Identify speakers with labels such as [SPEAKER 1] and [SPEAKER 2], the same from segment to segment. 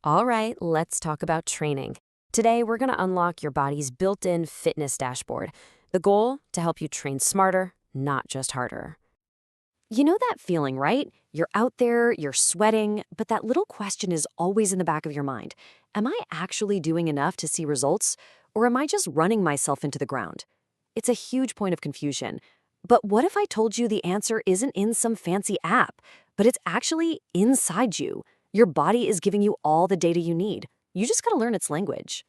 [SPEAKER 1] All right, let's talk about training. Today, we're going to unlock your body's built-in fitness dashboard. The goal, to help you train smarter, not just harder. You know that feeling, right? You're out there, you're sweating, but that little question is always in the back of your mind. Am I actually doing enough to see results, or am I just running myself into the ground? It's a huge point of confusion. But what if I told you the answer isn't in some fancy app, but it's actually inside you? Your body is giving you all the data you need. You just gotta learn its language.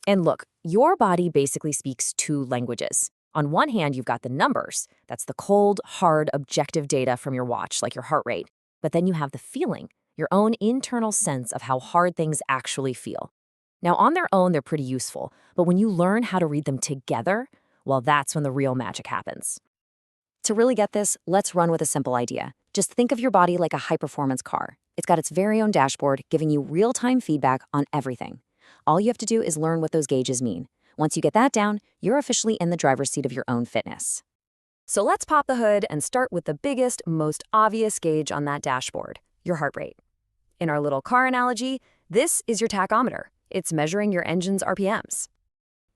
[SPEAKER 1] And look, your body basically speaks two languages. On one hand, you've got the numbers. That's the cold, hard, objective data from your watch, like your heart rate. But then you have the feeling, your own internal sense of how hard things actually feel. Now, on their own, they're pretty useful, but when you learn how to read them together, well, that's when the real magic happens. To really get this, let's run with a simple idea. Just think of your body like a high-performance car. It's got its very own dashboard, giving you real-time feedback on everything. All you have to do is learn what those gauges mean. Once you get that down, you're officially in the driver's seat of your own fitness. So let's pop the hood and start with the biggest, most obvious gauge on that dashboard, your heart rate. In our little car analogy, this is your tachometer. It's measuring your engine's RPMs.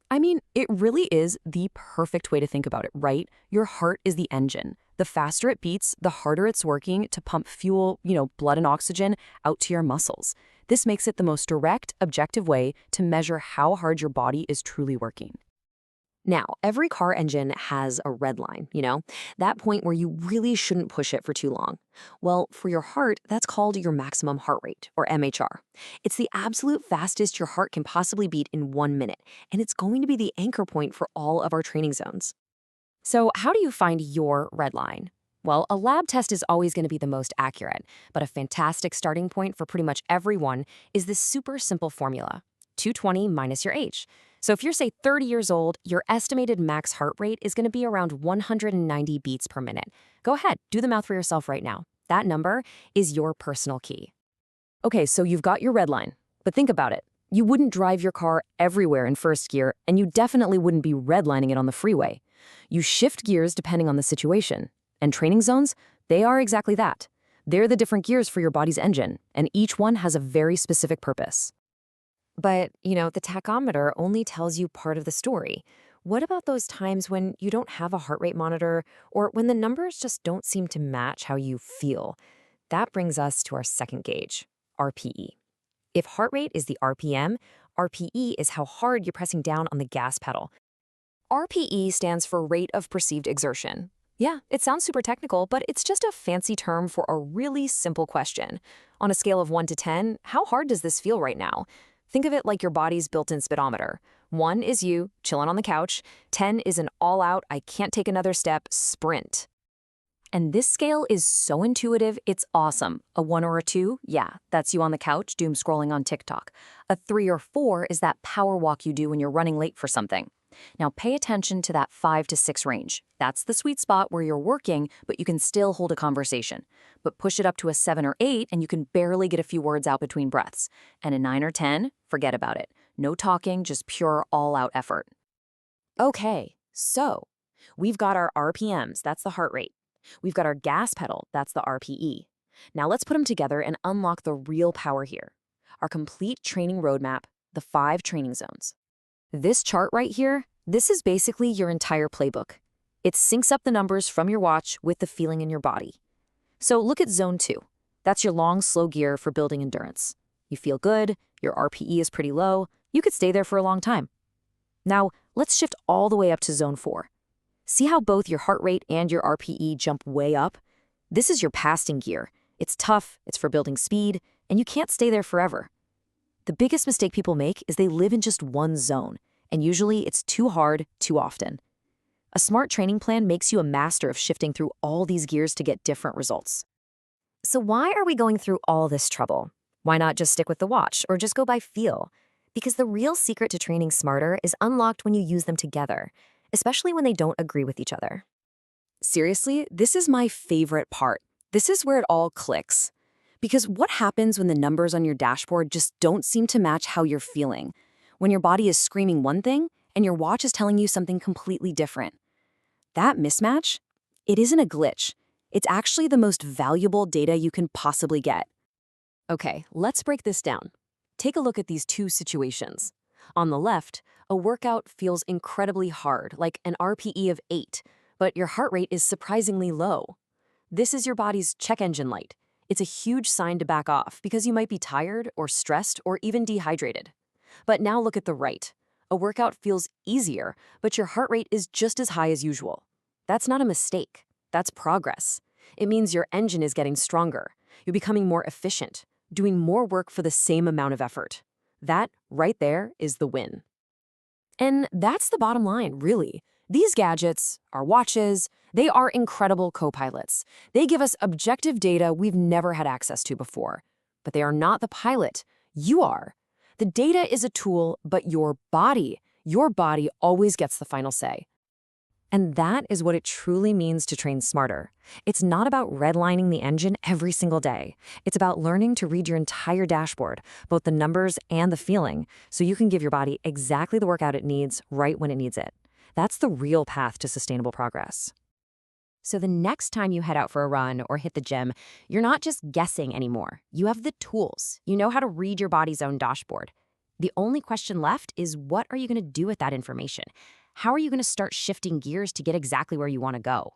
[SPEAKER 1] I mean, it really is the perfect way to think about it, right? Your heart is the engine. The faster it beats, the harder it's working to pump fuel, blood and oxygen out to your muscles. This makes it the most direct, objective way to measure how hard your body is truly working. Now, every car engine has a red line, that point where you really shouldn't push it for too long. Well, for your heart, that's called your maximum heart rate, or MHR. It's the absolute fastest your heart can possibly beat in 1 minute, and it's going to be the anchor point for all of our training zones. So how do you find your red line? Well, a lab test is always going to be the most accurate, but a fantastic starting point for pretty much everyone is this super simple formula, 220 minus your age. So if you're, say, 30 years old, your estimated max heart rate is going to be around 190 beats per minute. Go ahead, do the math for yourself right now. That number is your personal key. Okay, so you've got your red line, but think about it. You wouldn't drive your car everywhere in first gear, and you definitely wouldn't be redlining it on the freeway. You shift gears depending on the situation. And training zones, they are exactly that. They're the different gears for your body's engine, and each one has a very specific purpose. But, the tachometer only tells you part of the story. What about those times when you don't have a heart rate monitor or when the numbers just don't seem to match how you feel? That brings us to our second gauge, RPE. If heart rate is the RPM, RPE is how hard you're pressing down on the gas pedal. RPE stands for rate of perceived exertion. Yeah, it sounds super technical, but it's just a fancy term for a really simple question. On a scale of 1 to 10, how hard does this feel right now? Think of it like your body's built-in speedometer. 1 is you, chilling on the couch. 10 is an all-out, I can't take another step, sprint. And this scale is so intuitive, it's awesome. A 1 or a 2, yeah, that's you on the couch, doom scrolling on TikTok. A 3 or 4 is that power walk you do when you're running late for something. Now pay attention to that 5 to 6 range. That's the sweet spot where you're working, but you can still hold a conversation. But push it up to a 7 or 8, and you can barely get a few words out between breaths. And a 9 or 10, forget about it. No talking, just pure all-out effort. Okay, so we've got our RPMs, that's the heart rate. We've got our gas pedal, that's the RPE. Now let's put them together and unlock the real power here. Our complete training roadmap, the 5 training zones. This chart right here, this is basically your entire playbook. It syncs up the numbers from your watch with the feeling in your body. So look at zone 2. That's your long, slow gear for building endurance. You feel good, your RPE is pretty low, you could stay there for a long time. Now, let's shift all the way up to zone 4. See how both your heart rate and your RPE jump way up? This is your pasting gear. It's tough, it's for building speed, and you can't stay there forever. The biggest mistake people make is they live in just one zone, and usually it's too hard, too often. A smart training plan makes you a master of shifting through all these gears to get different results. So why are we going through all this trouble? Why not just stick with the watch or just go by feel? Because the real secret to training smarter is unlocked when you use them together, especially when they don't agree with each other. Seriously, this is my favorite part. This is where it all clicks. Because what happens when the numbers on your dashboard just don't seem to match how you're feeling? When your body is screaming one thing and your watch is telling you something completely different. That mismatch, it isn't a glitch. It's actually the most valuable data you can possibly get. Okay, let's break this down. Take a look at these two situations. On the left, a workout feels incredibly hard, like an RPE of 8, but your heart rate is surprisingly low. This is your body's check engine light. It's a huge sign to back off because you might be tired or stressed or even dehydrated. But now look at the right. A workout feels easier, but your heart rate is just as high as usual. That's not a mistake. That's progress. It means your engine is getting stronger. You're becoming more efficient, doing more work for the same amount of effort. That, right there, is the win. And that's the bottom line, really. These gadgets, our watches, they are incredible co-pilots. They give us objective data we've never had access to before. But they are not the pilot. You are. The data is a tool, but your body always gets the final say. And that is what it truly means to train smarter. It's not about redlining the engine every single day. It's about learning to read your entire dashboard, both the numbers and the feeling, so you can give your body exactly the workout it needs right when it needs it. That's the real path to sustainable progress. So the next time you head out for a run or hit the gym, you're not just guessing anymore. You have the tools. You know how to read your body's own dashboard. The only question left is, what are you going to do with that information? How are you going to start shifting gears to get exactly where you want to go?